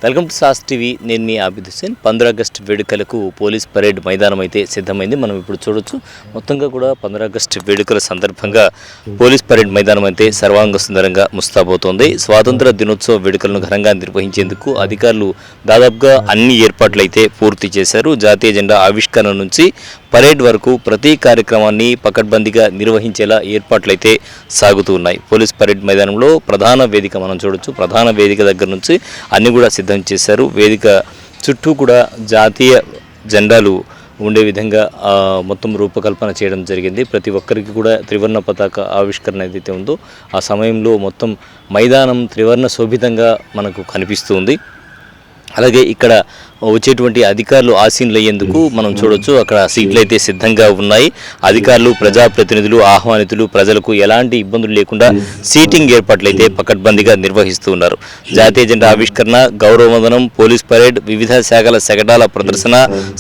Welcome to sauce TV. నేను మీ Abid Hussain. 15 August వేడుకలకు police parade మైదానం అయితే సిద్ధమైంది. మనం ఇప్పుడు చూడొచ్చు. మొత్తంగా కూడా 15 ఆగస్టు వేడుకల సందర్భంగా పోలీస్ పరేడ్ మైదానం అయితే సర్వాంగ సుందరంగా ముస్తాబవుతోంది. స్వాతంత్ర దినోత్సవ వేడుకలను ఘనంగా నిర్వహించేందుకు అధికారులు దాదాపుగా అన్ని ఏర్పాట్లు అయితే పూర్తి చేశారు. జాతీయ జెండా ఆవిష్కరణ నుంచి పరేడ్ వరకు ప్రతి కార్యక్రమాన్ని పకడ్బందీగా నిర్వహించేలా ఏర్పాట్లయితే సాగుతూ ఉన్నాయి. పోలీస్ పరేడ్ మైదానంలో ప్రధాన వేదిక మనం చూడొచ్చు. ప్రధాన వేదిక దగ్గర నుంచి అన్ని కూడా సిద్ధం చేశారు. వేదిక చుట్టూ కూడా జాతీయ జెండాలు ఉండే విధంగా మొత్తం రూపకల్పన చేయడం జరిగింది. ప్రతి ఒక్కరికి కూడా త్రివర్ణ పతాక ఆవిష్కరణ ఏదైతే ఉందో ఆ సమయంలో మొత్తం మైదానం త్రివర్ణ శోభితంగా మనకు కనిపిస్తుంది. అలాగే ఇక్కడ వచ్చేటువంటి అధికారులు ఆసీనులయ్యేందుకు మనం చూడొచ్చు. అక్కడ సీట్లు అయితే సిద్ధంగా ఉన్నాయి. అధికారులు, ప్రజాప్రతినిధులు, ఆహ్వానితులు ప్రజలకు ఎలాంటి ఇబ్బందులు లేకుండా సీటింగ్ ఏర్పాట్లు అయితే పకడ్బందీగా నిర్వహిస్తూ ఉన్నారు. జాతీయ జెండా ఆవిష్కరణ, గౌరవవందనం, పోలీస్ పరేడ్, వివిధ శాఖల శకటాల ప్రదర్శన,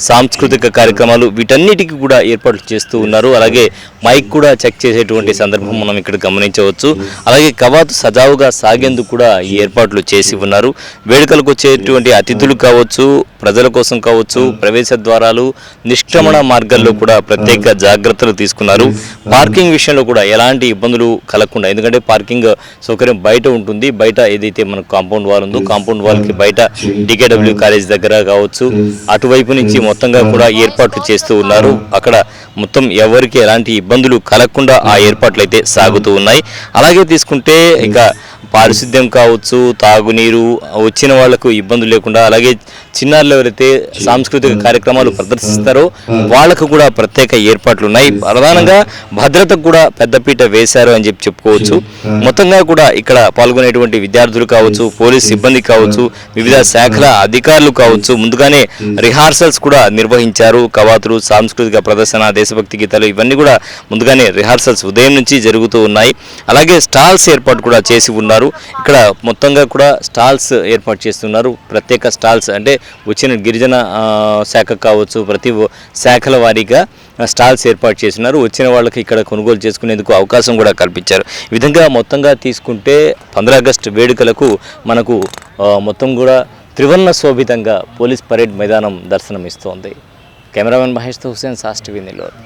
సాంస్కృతిక కార్యక్రమాలు వీటన్నిటికీ కూడా ఏర్పాట్లు చేస్తూ ఉన్నారు. అలాగే మైక్ కూడా చెక్ చేసేటువంటి సందర్భం మనం ఇక్కడ గమనించవచ్చు. అలాగే కవాతు సజావుగా సాగేందుకు కూడా ఈ ఏర్పాట్లు చేసి ఉన్నారు. వేడుకలకు వచ్చేటువంటి అతిథులు కావచ్చు, ప్రజల కోసం కావచ్చు, ప్రవేశ ద్వారాలు, నిష్క్రమణ మార్గాల్లో కూడా ప్రత్యేక జాగ్రత్తలు తీసుకున్నారు. పార్కింగ్ విషయంలో కూడా ఎలాంటి ఇబ్బందులు కలగకుండా, ఎందుకంటే పార్కింగ్ సౌకర్యం బయట ఉంటుంది. బయట ఏదైతే మనకు కాంపౌండ్ వాల్ ఉందో కాంపౌండ్ వాల్కి బయట డికేడబ్ల్యూ కాలేజ్ దగ్గర కావచ్చు, అటువైపు నుంచి మొత్తంగా కూడా ఏర్పాట్లు చేస్తూ ఉన్నారు. అక్కడ మొత్తం ఎవరికి ఎలాంటి ఇబ్బందులు కలగకుండా ఆ ఏర్పాట్లు అయితే సాగుతూ ఉన్నాయి. అలాగే తీసుకుంటే ఇక పారిశుద్ధ్యం కావచ్చు, తాగునీరు, వచ్చిన వాళ్లకు ఇబ్బందులు లేకుండా, అలాగే చిన్నారులు ఎవరైతే సాంస్కృతిక కార్యక్రమాలు ప్రదర్శిస్తారో వాళ్ళకు కూడా ప్రత్యేక ఏర్పాట్లు ఉన్నాయి. ప్రధానంగా భద్రతకు కూడా పెద్దపీట వేశారు అని చెప్పుకోవచ్చు. మొత్తంగా కూడా ఇక్కడ పాల్గొనేటువంటి విద్యార్థులు కావచ్చు, పోలీస్ సిబ్బంది కావచ్చు, వివిధ శాఖల అధికారులు కావచ్చు, ముందుగానే రిహార్సల్స్ కూడా నిర్వహించారు. కవాతులు, సాంస్కృతిక ప్రదర్శన, దేశభక్తి గీతాలు ఇవన్నీ కూడా ముందుగానే రిహార్సల్స్ ఉదయం నుంచి జరుగుతూ ఉన్నాయి. అలాగే స్టాల్స్ ఏర్పాటు కూడా చేసి ఉన్నారు. ఇక్కడ మొత్తంగా కూడా స్టాల్స్ ఏర్పాటు చేస్తున్నారు. ప్రత్యేక స్టాల్స్ అంటే వచ్చిన గిరిజన శాఖ కావచ్చు, ప్రతి శాఖల వారీగా స్టాల్స్ ఏర్పాటు చేస్తున్నారు. వచ్చిన వాళ్ళకి ఇక్కడ కొనుగోలు చేసుకునేందుకు అవకాశం కూడా కల్పించారు. ఈ విధంగా మొత్తంగా తీసుకుంటే 15 ఆగస్టు వేడుకలకు మనకు మొత్తం కూడా త్రివర్ణ శోభితంగా పోలీస్ పరేడ్ మైదానం దర్శనమిస్తోంది. కెమెరామెన్ మహేష్తో హుసేన్, సాస్ టీవీ, నెల్లూరు.